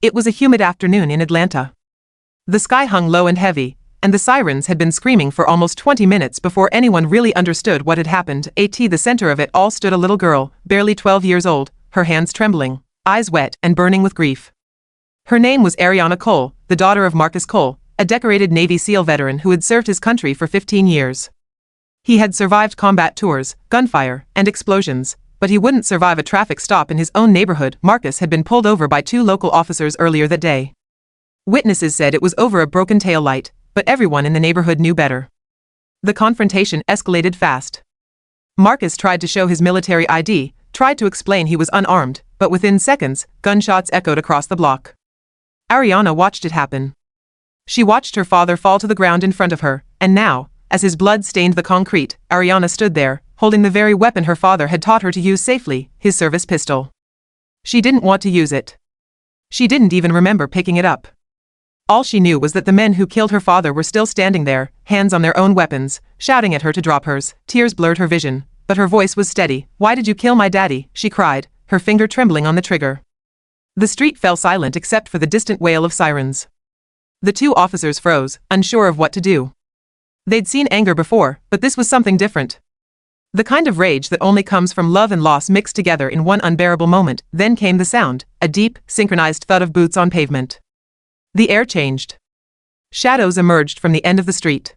It was a humid afternoon in Atlanta. The sky hung low and heavy, and the sirens had been screaming for almost 20 minutes before anyone really understood what had happened. At the center of it all stood a little girl, barely 12 years old, her hands trembling, eyes wet and burning with grief. Her name was Arianna Cole, the daughter of Marcus Cole, a decorated Navy SEAL veteran who had served his country for 15 years. He had survived combat tours, gunfire, and explosions, but he wouldn't survive a traffic stop in his own neighborhood. Marcus had been pulled over by 2 local officers earlier that day. Witnesses said it was over a broken taillight, but everyone in the neighborhood knew better. The confrontation escalated fast. Marcus tried to show his military ID, tried to explain he was unarmed, but within seconds, gunshots echoed across the block. Arianna watched it happen. She watched her father fall to the ground in front of her, and now, as his blood stained the concrete, Arianna stood there, holding the very weapon her father had taught her to use safely, his service pistol. She didn't want to use it. She didn't even remember picking it up. All she knew was that the men who killed her father were still standing there, hands on their own weapons, shouting at her to drop hers. Tears blurred her vision, but her voice was steady. "Why did you kill my daddy?" she cried, her finger trembling on the trigger. The street fell silent except for the distant wail of sirens. The 2 officers froze, unsure of what to do. They'd seen anger before, but this was something different. The kind of rage that only comes from love and loss mixed together in one unbearable moment. Then came the sound, a deep, synchronized thud of boots on pavement. The air changed. Shadows emerged from the end of the street.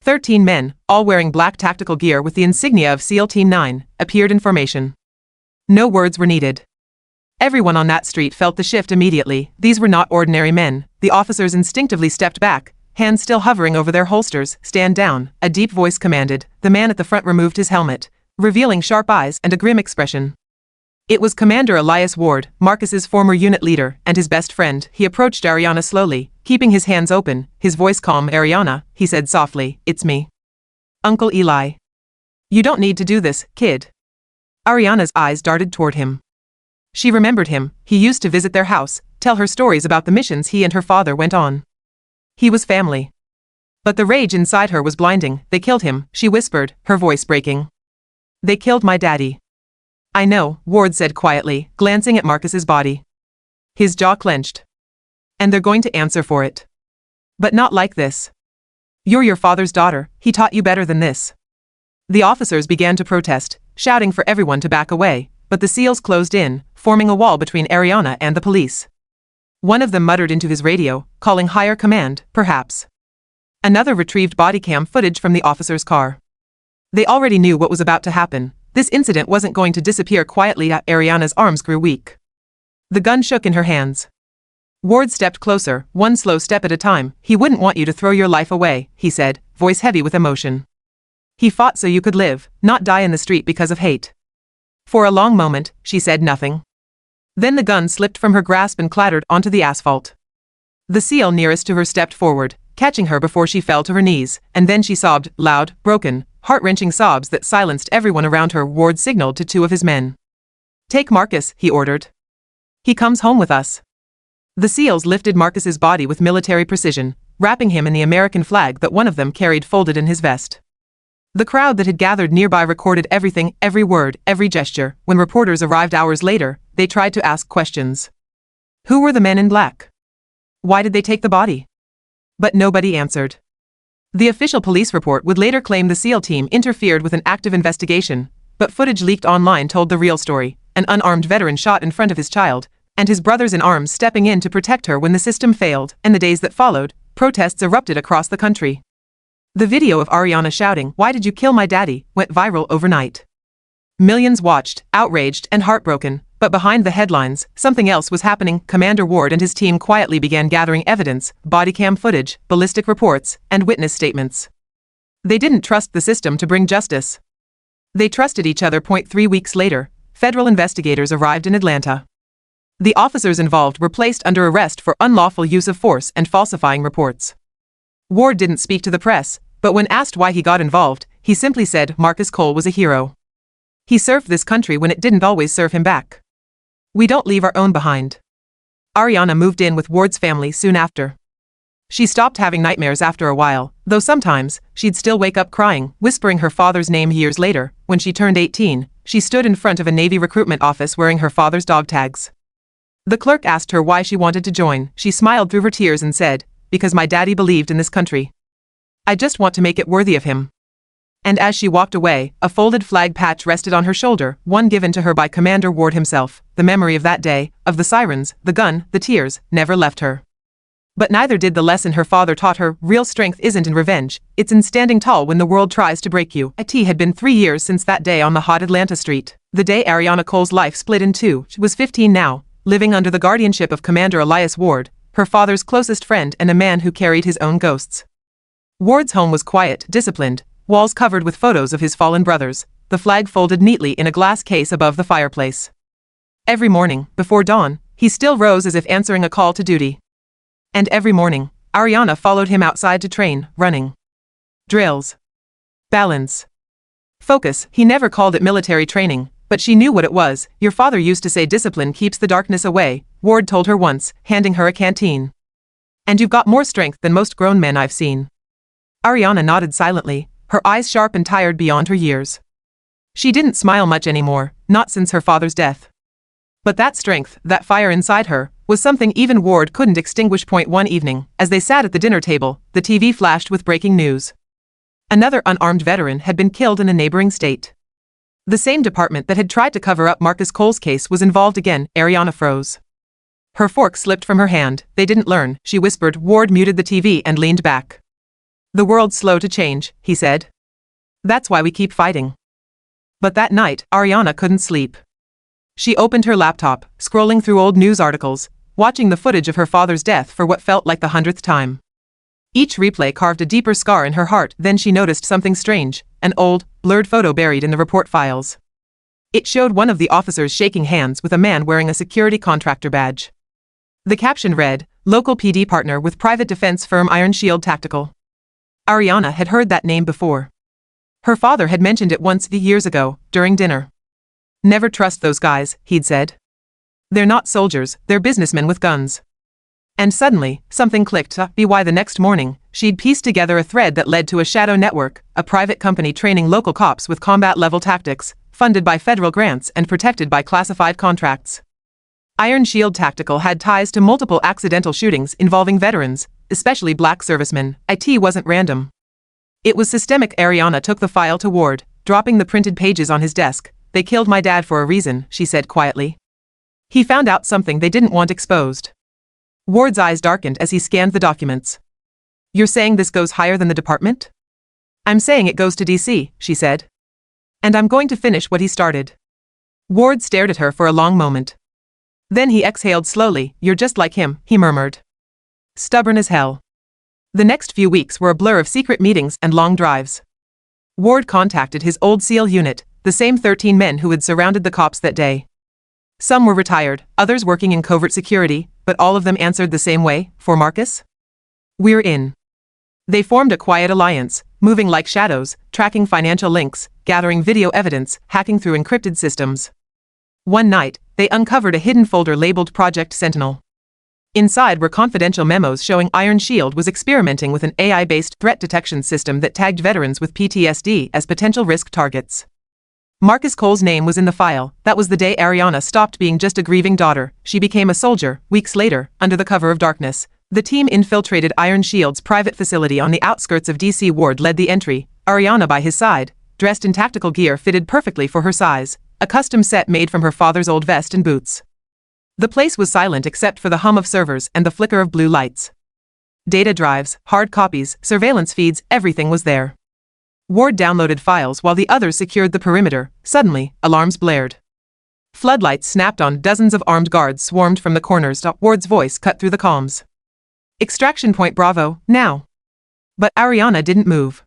13 men, all wearing black tactical gear with the insignia of SEAL Team 9, appeared in formation. No words were needed. Everyone on that street felt the shift immediately. These were not ordinary men. The officers instinctively stepped back, hands still hovering over their holsters. "Stand down," a deep voice commanded. The man at the front removed his helmet, revealing sharp eyes and a grim expression. It was Commander Elias Ward, Marcus's former unit leader, and his best friend. He approached Arianna slowly, keeping his hands open, his voice calm. "Arianna," he said softly, "it's me. Uncle Eli. You don't need to do this, kid." Arianna's eyes darted toward him. She remembered him. He used to visit their house, tell her stories about the missions he and her father went on. He was family. But the rage inside her was blinding. "They killed him," she whispered, her voice breaking. "They killed my daddy." "I know," Ward said quietly, glancing at Marcus's body. His jaw clenched. "And they're going to answer for it. But not like this. You're your father's daughter, he taught you better than this." The officers began to protest, shouting for everyone to back away, but the SEALs closed in, forming a wall between Arianna and the police. One of them muttered into his radio, calling higher command, perhaps. Another retrieved body cam footage from the officer's car. They already knew what was about to happen. This incident wasn't going to disappear quietly. Arianna's arms grew weak. The gun shook in her hands. Ward stepped closer, one slow step at a time. "He wouldn't want you to throw your life away," he said, voice heavy with emotion. "He fought so you could live, not die in the street because of hate." For a long moment, she said nothing. Then the gun slipped from her grasp and clattered onto the asphalt. The SEAL nearest to her stepped forward, catching her before she fell to her knees, and then she sobbed, loud, broken, heart-wrenching sobs that silenced everyone around her. Ward signaled to 2 of his men. "Take Marcus," he ordered. "He comes home with us." The SEALs lifted Marcus's body with military precision, wrapping him in the American flag that one of them carried folded in his vest. The crowd that had gathered nearby recorded everything, every word, every gesture. When reporters arrived hours later, they tried to ask questions. Who were the men in black? Why did they take the body? But nobody answered. The official police report would later claim the SEAL team interfered with an active investigation, but footage leaked online told the real story: an unarmed veteran shot in front of his child, and his brothers in arms stepping in to protect her when the system failed. In the days that followed, protests erupted across the country. The video of Arianna shouting, "Why did you kill my daddy?" went viral overnight. Millions watched, outraged and heartbroken, but behind the headlines, something else was happening. Commander Ward and his team quietly began gathering evidence, body cam footage, ballistic reports, and witness statements. They didn't trust the system to bring justice. They trusted each other. 3 weeks later, federal investigators arrived in Atlanta. The officers involved were placed under arrest for unlawful use of force and falsifying reports. Ward didn't speak to the press, but when asked why he got involved, he simply said Marcus Cole was a hero. He served this country when it didn't always serve him back. We don't leave our own behind. Arianna moved in with Ward's family soon after. She stopped having nightmares after a while, though sometimes, she'd still wake up crying, whispering her father's name. Years later, when she turned 18, she stood in front of a Navy recruitment office wearing her father's dog tags. The clerk asked her why she wanted to join. She smiled through her tears and said, "Because my daddy believed in this country. I just want to make it worthy of him." And as she walked away, a folded flag patch rested on her shoulder, one given to her by Commander Ward himself. The memory of that day, of the sirens, the gun, the tears, never left her. But neither did the lesson her father taught her. Real strength isn't in revenge, it's in standing tall when the world tries to break you. It had been 3 years since that day on the hot Atlanta street. The day Arianna Cole's life split in two. She was 15 now, living under the guardianship of Commander Elias Ward, her father's closest friend and a man who carried his own ghosts. Ward's home was quiet, disciplined, walls covered with photos of his fallen brothers, the flag folded neatly in a glass case above the fireplace. Every morning, before dawn, he still rose as if answering a call to duty. And every morning, Arianna followed him outside to train, running. Drills. Balance. Focus. He never called it military training, but she knew what it was. "Your father used to say discipline keeps the darkness away," Ward told her once, handing her a canteen. "And you've got more strength than most grown men I've seen." Arianna nodded silently, her eyes sharp and tired beyond her years. She didn't smile much anymore, not since her father's death. But that strength, that fire inside her, was something even Ward couldn't extinguish. One evening, as they sat at the dinner table, the TV flashed with breaking news. Another unarmed veteran had been killed in a neighboring state. The same department that had tried to cover up Marcus Cole's case was involved again. Arianna froze. Her fork slipped from her hand. "They didn't learn," she whispered. Ward muted the TV and leaned back. "The world's slow to change," he said. "That's why we keep fighting." But that night, Arianna couldn't sleep. She opened her laptop, scrolling through old news articles, watching the footage of her father's death for what felt like the 100th time. Each replay carved a deeper scar in her heart. Then she noticed something strange, an old, blurred photo buried in the report files. It showed one of the officers shaking hands with a man wearing a security contractor badge. The caption read, "Local PD partner with private defense firm Iron Shield Tactical." Arianna had heard that name before. Her father had mentioned it once years ago, during dinner. "Never trust those guys," he'd said. "They're not soldiers, they're businessmen with guns." And suddenly, something clicked. By the next morning, she'd pieced together a thread that led to a shadow network, a private company training local cops with combat-level tactics, funded by federal grants and protected by classified contracts. Iron Shield Tactical had ties to multiple accidental shootings involving veterans, especially black servicemen. It wasn't random. It was systemic. Arianna took the file to Ward, dropping the printed pages on his desk. "They killed my dad for a reason," she said quietly. "He found out something they didn't want exposed." Ward's eyes darkened as he scanned the documents. "You're saying this goes higher than the department?" "I'm saying it goes to DC," she said. "And I'm going to finish what he started." Ward stared at her for a long moment. Then he exhaled slowly. "You're just like him," he murmured. "Stubborn as hell." The next few weeks were a blur of secret meetings and long drives. Ward contacted his old SEAL unit, the same 13 men who had surrounded the cops that day. Some were retired, others working in covert security, but all of them answered the same way, "For Marcus? We're in." They formed a quiet alliance, moving like shadows, tracking financial links, gathering video evidence, hacking through encrypted systems. One night, they uncovered a hidden folder labeled Project Sentinel. Inside were confidential memos showing Iron Shield was experimenting with an AI-based threat detection system that tagged veterans with PTSD as potential risk targets. Marcus Cole's name was in the file. That was the day Arianna stopped being just a grieving daughter. She became a soldier. Weeks later, under the cover of darkness, the team infiltrated Iron Shield's private facility on the outskirts of DC. Ward led the entry, Arianna by his side, dressed in tactical gear fitted perfectly for her size, a custom set made from her father's old vest and boots. The place was silent except for the hum of servers and the flicker of blue lights. Data drives, hard copies, surveillance feeds, everything was there. Ward downloaded files while the others secured the perimeter. Suddenly, alarms blared. Floodlights snapped on. Dozens of armed guards swarmed from the corners. Ward's voice cut through the comms. "Extraction point Bravo, now." But Arianna didn't move.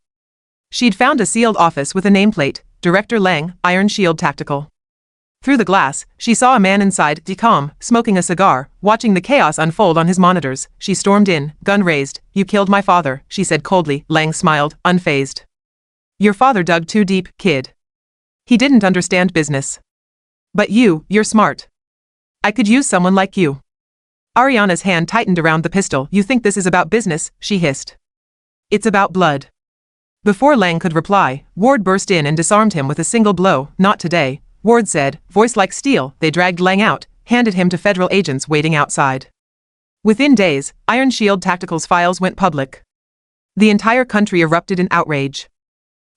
She'd found a sealed office with a nameplate, Director Lang, Iron Shield Tactical. Through the glass, she saw a man inside, calm, smoking a cigar, watching the chaos unfold on his monitors. She stormed in, gun raised. "You killed my father," she said coldly. Lang smiled, unfazed. "Your father dug too deep, kid. He didn't understand business. But you're smart. I could use someone like you." Arianna's hand tightened around the pistol. "You think this is about business?" she hissed. "It's about blood." Before Lang could reply, Ward burst in and disarmed him with a single blow. "Not today," Ward said, voice like steel. They dragged Lang out, handed him to federal agents waiting outside. Within days, Iron Shield Tactical's files went public. The entire country erupted in outrage.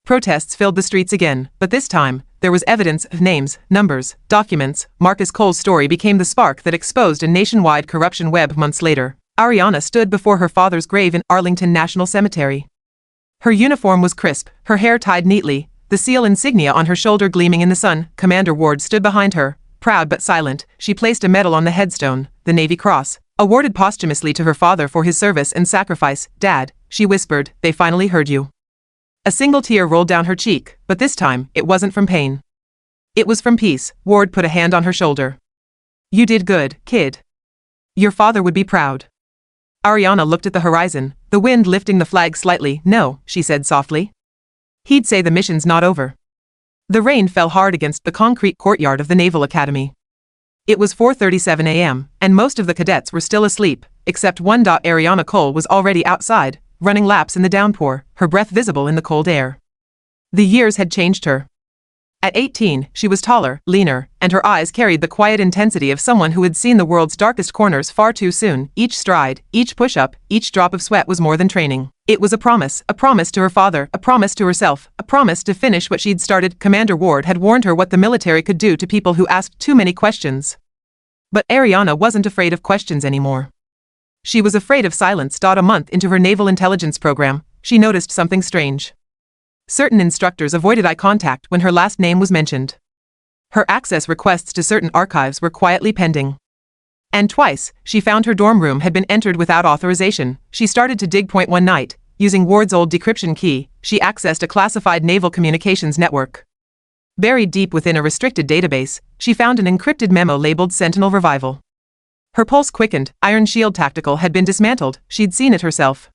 Protests filled the streets again, but this time, there was evidence of names, numbers, documents. Marcus Cole's story became the spark that exposed a nationwide corruption web. Months later, Arianna stood before her father's grave in Arlington National Cemetery. Her uniform was crisp, her hair tied neatly, the seal insignia on her shoulder gleaming in the sun. Commander Ward stood behind her, proud but silent. She placed a medal on the headstone, the Navy Cross, awarded posthumously to her father for his service and sacrifice. "Dad," she whispered, "they finally heard you." A single tear rolled down her cheek, but this time, it wasn't from pain. It was from peace. Ward put a hand on her shoulder. "You did good, kid. Your father would be proud." Arianna looked at the horizon, the wind lifting the flag slightly. "No," she said softly. "He'd say the mission's not over." The rain fell hard against the concrete courtyard of the Naval Academy. It was 4:37 a.m., and most of the cadets were still asleep, except one. Arianna Cole was already outside, running laps in the downpour, her breath visible in the cold air. The years had changed her. At 18, she was taller, leaner, and her eyes carried the quiet intensity of someone who had seen the world's darkest corners far too soon. Each stride, each push-up, each drop of sweat was more than training. It was a promise to her father, a promise to herself, a promise to finish what she'd started. Commander Ward had warned her what the military could do to people who asked too many questions. But Arianna wasn't afraid of questions anymore. She was afraid of silence. A month into her naval intelligence program, she noticed something strange. Certain instructors avoided eye contact when her last name was mentioned. Her access requests to certain archives were quietly pending. And twice, she found her dorm room had been entered without authorization. She started to dig. One night, using Ward's old decryption key, she accessed a classified naval communications network. Buried deep within a restricted database, she found an encrypted memo labeled Sentinel Revival. Her pulse quickened. Iron Shield Tactical had been dismantled. She'd seen it herself.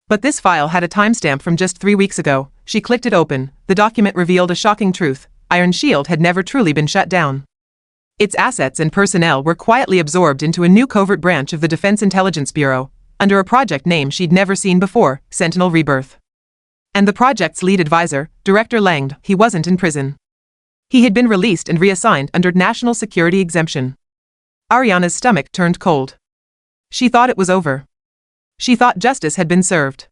But this file had a timestamp from just 3 weeks ago. She clicked it open. The document revealed a shocking truth. Iron Shield had never truly been shut down. Its assets and personnel were quietly absorbed into a new covert branch of the Defense Intelligence Bureau, under a project name she'd never seen before, Sentinel Rebirth. And the project's lead advisor, Director Langd, he wasn't in prison. He had been released and reassigned under national security exemption. Arianna's stomach turned cold. She thought it was over. She thought justice had been served.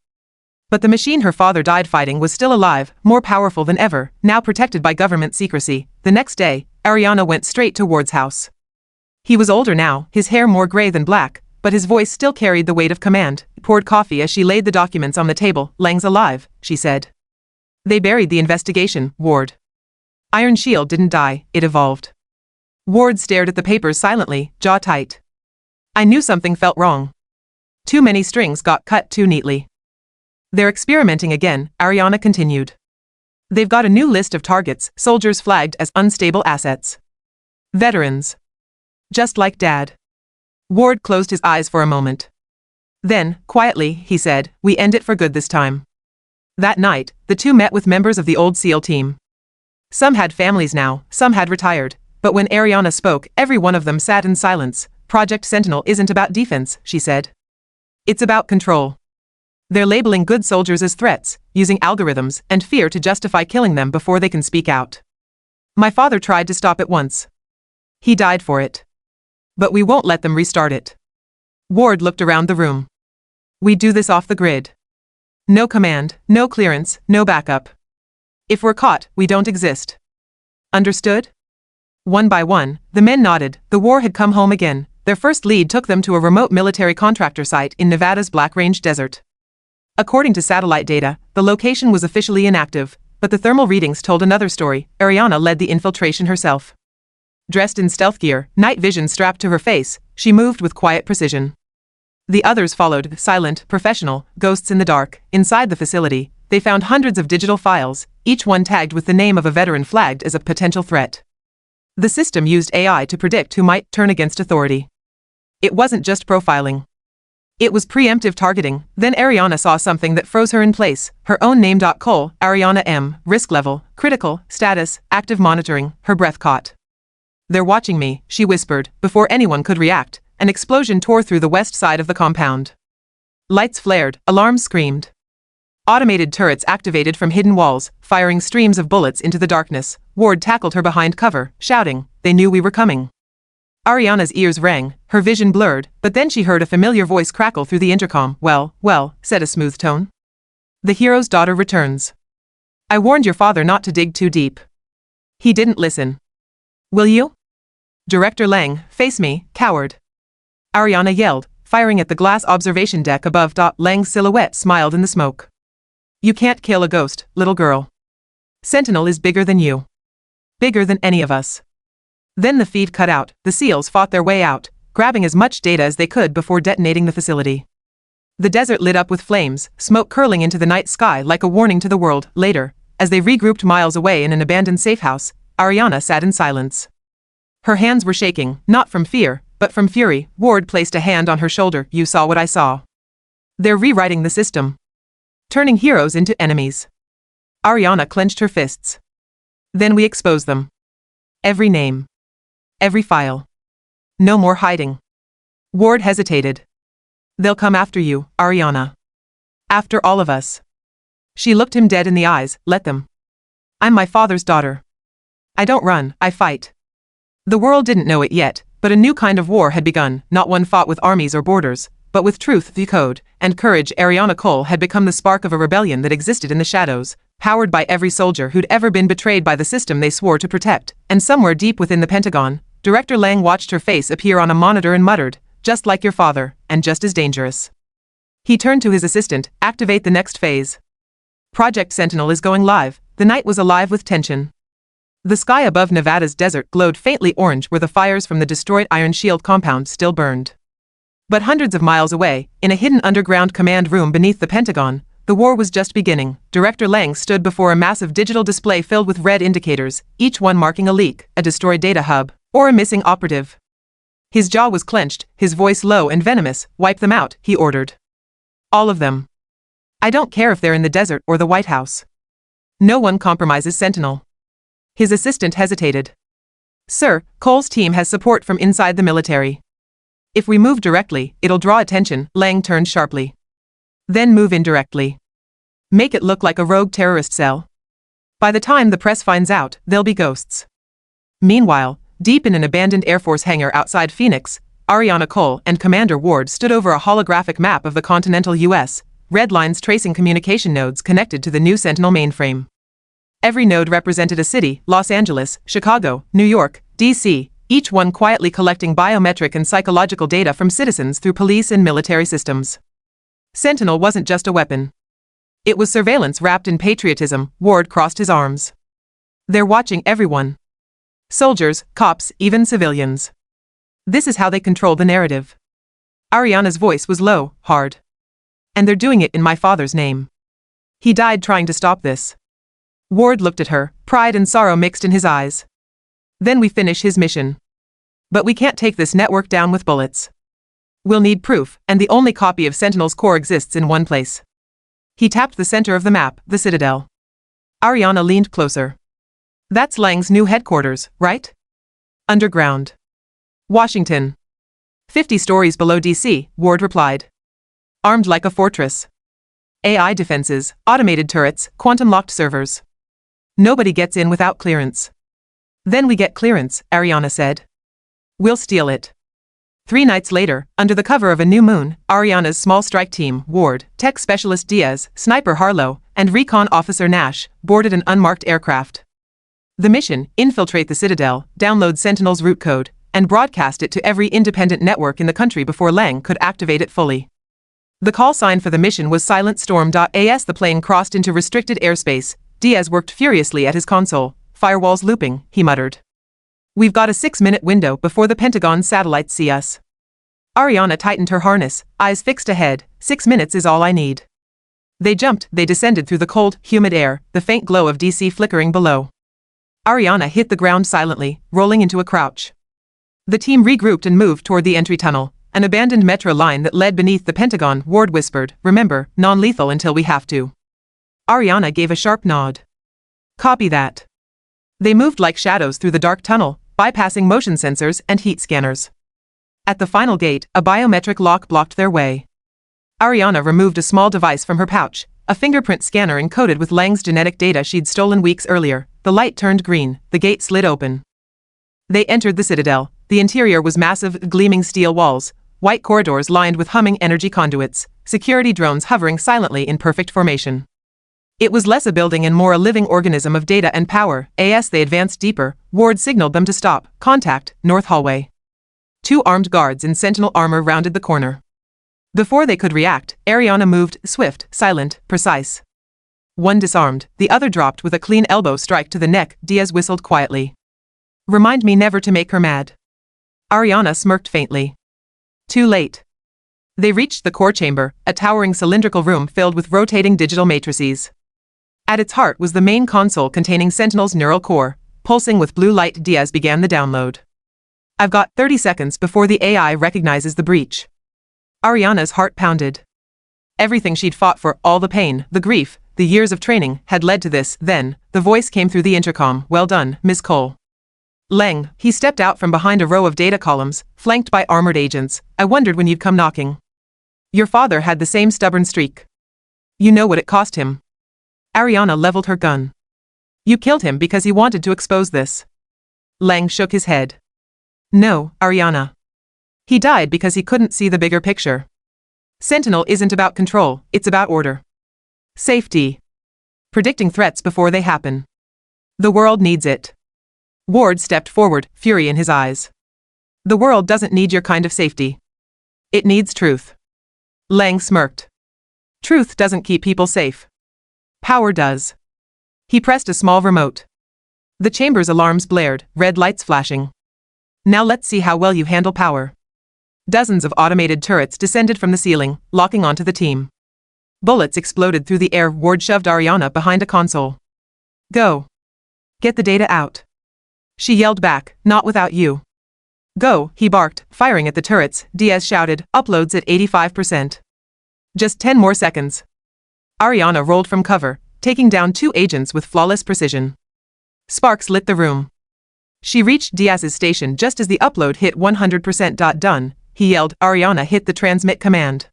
But the machine her father died fighting was still alive, more powerful than ever, now protected by government secrecy. The next day, Arianna went straight to Ward's house. He was older now, his hair more gray than black, but his voice still carried the weight of command. Poured coffee as she laid the documents on the table. "Lang's alive," she said. "They buried the investigation, Ward. Iron Shield didn't die, it evolved." Ward stared at the papers silently, jaw tight. "I knew something felt wrong. Too many strings got cut too neatly." "They're experimenting again," Arianna continued. "They've got a new list of targets, soldiers flagged as unstable assets. Veterans. Just like Dad." Ward closed his eyes for a moment. Then, quietly, he said, "We end it for good this time." That night, the two met with members of the old SEAL team. Some had families now, some had retired, but when Arianna spoke, every one of them sat in silence. "Project Sentinel isn't about defense," she said. "It's about control. They're labeling good soldiers as threats, using algorithms and fear to justify killing them before they can speak out. My father tried to stop it once. He died for it. But we won't let them restart it." Ward looked around the room. "We do this off the grid. No command, no clearance, no backup. If we're caught, we don't exist. Understood?" One by one, the men nodded. The war had come home again. Their first lead took them to a remote military contractor site in Nevada's Black Range Desert. According to satellite data, the location was officially inactive, but the thermal readings told another story. Arianna led the infiltration herself. Dressed in stealth gear, night vision strapped to her face, she moved with quiet precision. The others followed, silent, professional, ghosts in the dark. Inside the facility, they found hundreds of digital files, each one tagged with the name of a veteran flagged as a potential threat. The system used AI to predict who might turn against authority. It wasn't just profiling. It was preemptive targeting. Then Arianna saw something that froze her in place. Her own name. Cole, Arianna M. Risk level, critical, status, active monitoring. Her breath caught. "They're watching me," she whispered. Before anyone could react, an explosion tore through the west side of the compound. Lights flared, alarms screamed. Automated turrets activated from hidden walls, firing streams of bullets into the darkness. Ward tackled her behind cover, shouting, "They knew we were coming." Arianna's ears rang, her vision blurred, but then she heard a familiar voice crackle through the intercom. Well, said a smooth tone. The hero's daughter returns. I warned your father not to dig too deep. He didn't listen. Will you? Director Lang, face me, coward. Arianna yelled, firing at the glass observation deck above. Lang's silhouette smiled in the smoke. You can't kill a ghost, little girl. Sentinel is bigger than you. Bigger than any of us. Then the feed cut out, the SEALs fought their way out, grabbing as much data as they could before detonating the facility. The desert lit up with flames, smoke curling into the night sky like a warning to the world. Later, as they regrouped miles away in an abandoned safe house, Arianna sat in silence. Her hands were shaking, not from fear, but from fury. Ward placed a hand on her shoulder. You saw what I saw. They're rewriting the system. Turning heroes into enemies. Arianna clenched her fists. Then we expose them. Every name. Every file. No more hiding. Ward hesitated. They'll come after you, Arianna. After all of us. She looked him dead in the eyes. Let them. I'm my father's daughter. I don't run, I fight. The world didn't know it yet, but a new kind of war had begun, not one fought with armies or borders, but with truth, the code, and courage. Arianna Cole had become the spark of a rebellion that existed in the shadows, powered by every soldier who'd ever been betrayed by the system they swore to protect. And somewhere deep within the Pentagon, Director Lang watched her face appear on a monitor and muttered, just like your father, and just as dangerous. He turned to his assistant, activate the next phase. Project Sentinel is going live. The night was alive with tension. The sky above Nevada's desert glowed faintly orange where the fires from the destroyed Iron Shield compound still burned. But hundreds of miles away, in a hidden underground command room beneath the Pentagon, the war was just beginning. Director Lang stood before a massive digital display filled with red indicators, each one marking a leak, a destroyed data hub, or a missing operative. His jaw was clenched, his voice low and venomous. Wipe them out, he ordered. All of them. I don't care if they're in the desert or the White House. No one compromises Sentinel. His assistant hesitated. Sir, Cole's team has support from inside the military. If we move directly, it'll draw attention. Lang turned sharply. Then move indirectly. Make it look like a rogue terrorist cell. By the time the press finds out, they'll be ghosts. Meanwhile, deep in an abandoned Air Force hangar outside Phoenix, Arianna Cole and Commander Ward stood over a holographic map of the continental U.S., red lines tracing communication nodes connected to the new Sentinel mainframe. Every node represented a city: Los Angeles, Chicago, New York, D.C., each one quietly collecting biometric and psychological data from citizens through police and military systems. Sentinel wasn't just a weapon. It was surveillance wrapped in patriotism. Ward crossed his arms. They're watching everyone. Soldiers, cops, even civilians. This is how they control the narrative. Arianna's voice was low, hard. And they're doing it in my father's name. He died trying to stop this. Ward looked at her, pride and sorrow mixed in his eyes. Then we finish his mission. But we can't take this network down with bullets. We'll need proof, and the only copy of Sentinel's core exists in one place. He tapped the center of the map, the Citadel. Arianna leaned closer. That's Lang's new headquarters, right? Underground. Washington. 50 stories below DC, Ward replied. Armed like a fortress. AI defenses, automated turrets, quantum-locked servers. Nobody gets in without clearance. Then we get clearance, Arianna said. We'll steal it. 3 nights later, under the cover of a new moon, Arianna's small strike team, Ward, tech specialist Diaz, sniper Harlow, and recon officer Nash, boarded an unmarked aircraft. The mission: infiltrate the Citadel, download Sentinel's root code, and broadcast it to every independent network in the country before Lang could activate it fully. The call sign for the mission was Silent Storm. As the plane crossed into restricted airspace, Diaz worked furiously at his console. Firewalls looping, he muttered. We've got a 6-minute window before the Pentagon satellites see us. Arianna tightened her harness, eyes fixed ahead. 6 minutes is all I need. They jumped, they descended through the cold, humid air, the faint glow of DC flickering below. Arianna hit the ground silently, rolling into a crouch. The team regrouped and moved toward the entry tunnel, an abandoned metro line that led beneath the Pentagon. Ward whispered, remember, non-lethal until we have to. Arianna gave a sharp nod. Copy that. They moved like shadows through the dark tunnel, bypassing motion sensors and heat scanners. At the final gate, a biometric lock blocked their way. Arianna removed a small device from her pouch, a fingerprint scanner encoded with Lang's genetic data she'd stolen weeks earlier. The light turned green, the gate slid open. They entered the Citadel, The interior was massive, gleaming steel walls, white corridors lined with humming energy conduits, security drones hovering silently in perfect formation. It was less a building and more a living organism of data and power. As they advanced deeper, Ward signaled them to stop. Contact, North Hallway. 2 armed guards in sentinel armor rounded the corner. Before they could react, Arianna moved, swift, silent, precise. One disarmed, the other dropped with a clean elbow strike to the neck. Diaz whistled quietly. Remind me never to make her mad. Arianna smirked faintly. Too late. They reached the core chamber, a towering cylindrical room filled with rotating digital matrices. At its heart was the main console containing Sentinel's neural core, pulsing with blue light. Diaz began the download. I've got 30 seconds before the AI recognizes the breach. Arianna's heart pounded. Everything she'd fought for, all the pain, the grief, the years of training, had led to this. Then, the voice came through the intercom. Well done, Miss Cole. Leng, he stepped out from behind a row of data columns, flanked by armored agents. I wondered when you'd come knocking. Your father had the same stubborn streak. You know what it cost him. Arianna leveled her gun. You killed him because he wanted to expose this. Leng shook his head. No, Arianna. He died because he couldn't see the bigger picture. Sentinel isn't about control, it's about order. Safety. Predicting threats before they happen. The world needs it. Ward stepped forward, fury in his eyes. The world doesn't need your kind of safety. It needs truth. Leng smirked. Truth doesn't keep people safe. Power does. He pressed a small remote. The chamber's alarms blared, red lights flashing. Now let's see how well you handle power. Dozens of automated turrets descended from the ceiling, locking onto the team. Bullets exploded through the air. Ward shoved Arianna behind a console. Go. Get the data out. She yelled back, not without you. Go, he barked, firing at the turrets. Diaz shouted, uploads at 85%. Just 10 more seconds. Arianna rolled from cover, taking down 2 agents with flawless precision. Sparks lit the room. She reached Diaz's station just as the upload hit 100%. Done, he yelled. Arianna hit the transmit command.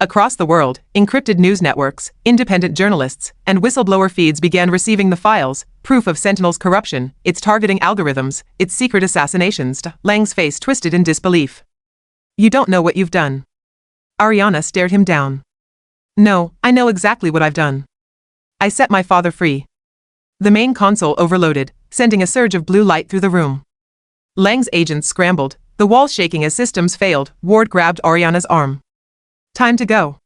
Across the world, encrypted news networks, independent journalists, and whistleblower feeds began receiving the files, proof of Sentinel's corruption, its targeting algorithms, its secret assassinations. Leng's face twisted in disbelief. You don't know what you've done. Arianna stared him down. No, I know exactly what I've done. I set my father free. The main console overloaded, sending a surge of blue light through the room. Leng's agents scrambled, the walls shaking as systems failed. Ward grabbed Arianna's arm. Time to go.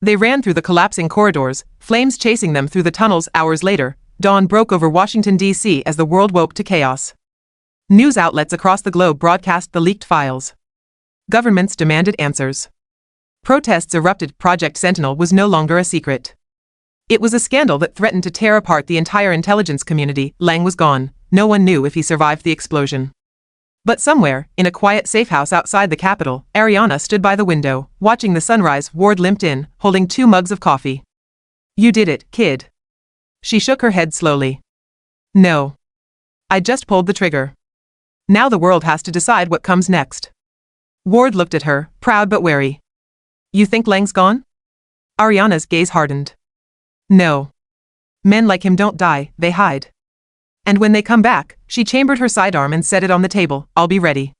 They ran through the collapsing corridors, flames chasing them through the tunnels. Hours later, dawn broke over Washington, D.C. as the world woke to chaos. News outlets across the globe broadcast the leaked files. Governments demanded answers. Protests erupted. Project Sentinel was no longer a secret. It was a scandal that threatened to tear apart the entire intelligence community. Leng was gone. No one knew if he survived the explosion. But somewhere, in a quiet safe house outside the capital, Arianna stood by the window, watching the sunrise. Ward limped in, holding 2 mugs of coffee. You did it, kid. She shook her head slowly. No. I just pulled the trigger. Now the world has to decide what comes next. Ward looked at her, proud but wary. You think Leng's gone? Arianna's gaze hardened. No. Men like him don't die, they hide. And when they come back, she chambered her sidearm and set it on the table. I'll be ready.